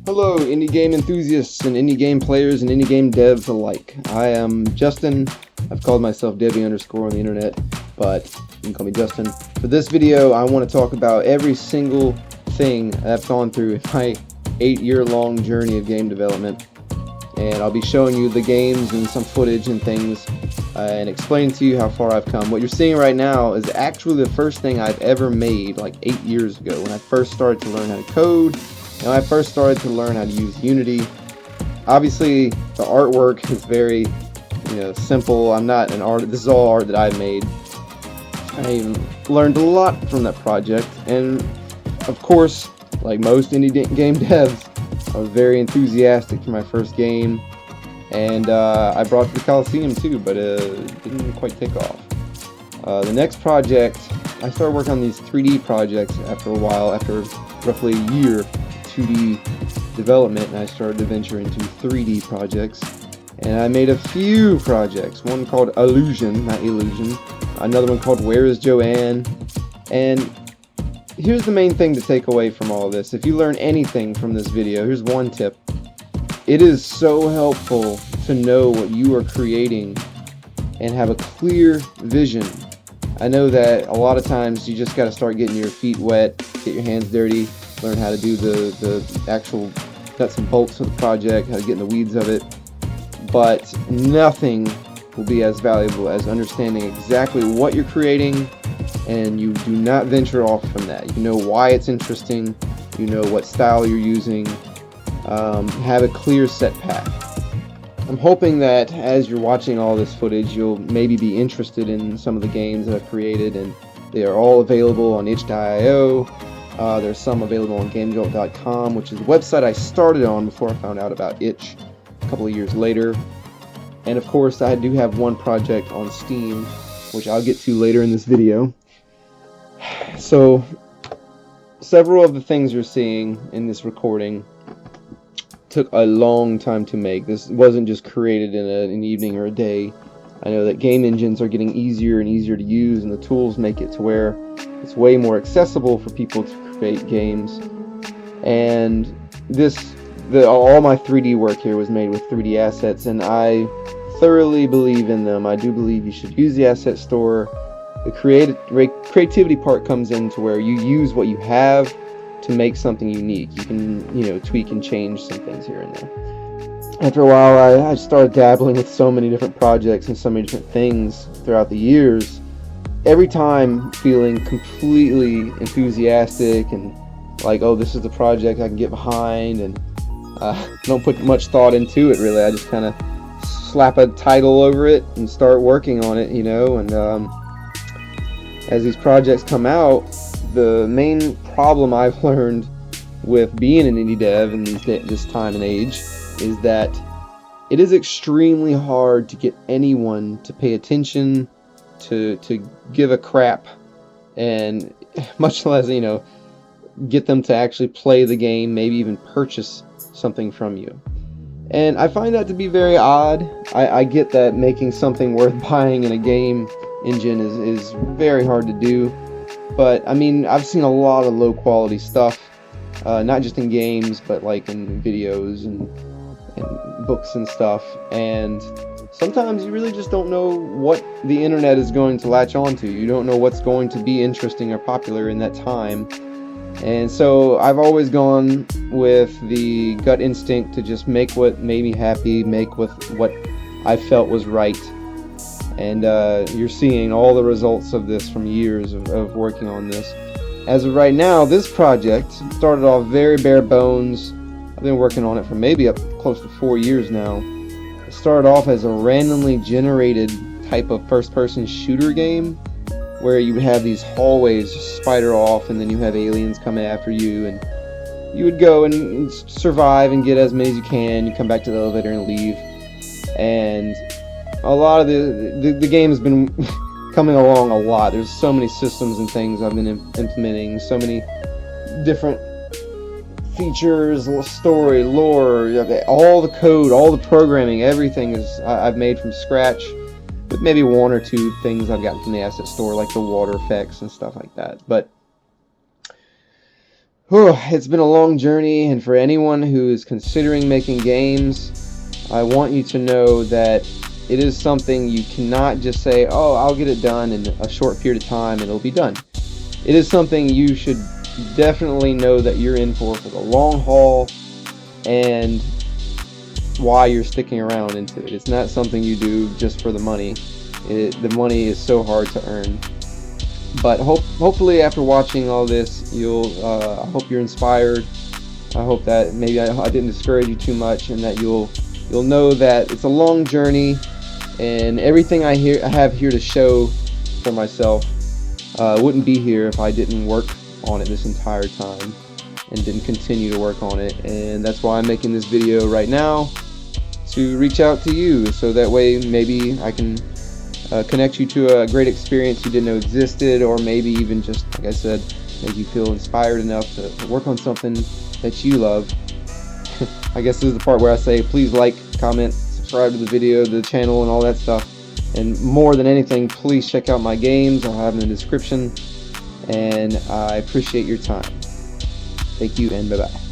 Hello, indie game enthusiasts and indie game players and indie game devs alike. I am Justin. I've called myself Debbie underscore on the internet, but you can call me Justin. For this video, I want to talk about every single thing I've gone through in my 8-year-long journey of game development. And I'll be showing you the games and some footage and things and explaining to you how far I've come. What you're seeing right now is actually the first thing I've ever made like 8 years ago when I first started to learn how to code. And when I first started to learn how to use Unity. Obviously, the artwork is very, simple. I'm not an artist. This is all art that I've made. I learned a lot from that project, and of course, like most indie game devs, I was very enthusiastic for my first game, and I brought it to the Coliseum too, but it didn't quite take off. The next project, I started working on these 3D projects after a while, after roughly a year. 2D development, and I started to venture into 3D projects, and I made a few projects, one called Illusion, not Illusion, another one called Where is Joanne. And here's the main thing to take away from all this. If you learn anything from this video, here's one tip. It is so helpful to know what you are creating and have a clear vision. I know that a lot of times you just got to start getting your feet wet, get your hands dirty, learn how to do the actual nuts and bolts of the project, how to get in the weeds of it, but nothing will be as valuable as understanding exactly what you're creating, and you do not venture off from that. You know why it's interesting, you know what style you're using, have a clear set path. I'm hoping that as you're watching all this footage, you'll maybe be interested in some of the games that I've created, and they are all available on itch.io. There's some available on GameJolt.com, which is the website I started on before I found out about itch a couple of years later. And of course, I do have one project on Steam, which I'll get to later in this video. So, several of the things you're seeing in this recording took a long time to make. This wasn't just created in an evening or a day. I know that game engines are getting easier and easier to use, and the tools make it to where it's way more accessible for people to create games. And all my 3D work here was made with 3D assets, and I thoroughly believe in them. I do believe you should use the asset store. The creativity part comes into where you use what you have to make something unique. You can, tweak and change some things here and there. After a while, I started dabbling with so many different projects and so many different things throughout the years. Every time feeling completely enthusiastic and like, oh, this is the project I can get behind, and don't put much thought into it really. I just kind of slap a title over it and start working on it, and as these projects come out, the main problem I've learned with being an indie dev in this time and age is that it is extremely hard to get anyone to pay attention, to give a crap, and much less, get them to actually play the game, maybe even purchase something from you. And I find that to be very odd. I get that making something worth buying in a game engine is very hard to do, but I mean, I've seen a lot of low quality stuff, not just in games, but like in videos and books and stuff, and sometimes you really just don't know what the internet is going to latch onto. You don't know what's going to be interesting or popular in that time. And so I've always gone with the gut instinct to just make what made me happy, make with what I felt was right. And you're seeing all the results of this from years of working on this. As of right now, this project started off very bare bones. I've been working on it for maybe up close to 4 years now. It started off as a randomly generated type of first-person shooter game where you would have these hallways spider off, and then you have aliens coming after you, and you would go and survive and get as many as you can. You come back to the elevator and leave. And a lot of the game has been coming along a lot. There's so many systems and things I've been implementing, so many different features, story, lore, all the code, all the programming, everything I've made from scratch, with maybe one or two things I've gotten from the asset store, like the water effects and stuff like that. But It's been a long journey, and for anyone who is considering making games, I want you to know that it is something you cannot just say, oh, I'll get it done in a short period of time and it'll be done. It is something you should definitely know that you're in for the long haul, and why you're sticking around into it. It's not something you do just for the money. The money is so hard to earn. But hopefully after watching all this, I hope you're inspired. I hope that maybe I didn't discourage you too much, and that you'll know that it's a long journey, and everything I have here to show for myself wouldn't be here if I didn't work on it this entire time and didn't continue to work on it. And that's why I'm making this video right now, to reach out to you, so that way maybe I can connect you to a great experience you didn't know existed, or maybe even just, like I said, make you feel inspired enough to work on something that you love. I guess this is the part where I say, please like, comment, subscribe to the video, the channel, and all that stuff. And more than anything, please check out my games. I'll have them in the description. And I appreciate your time. Thank you, and bye-bye.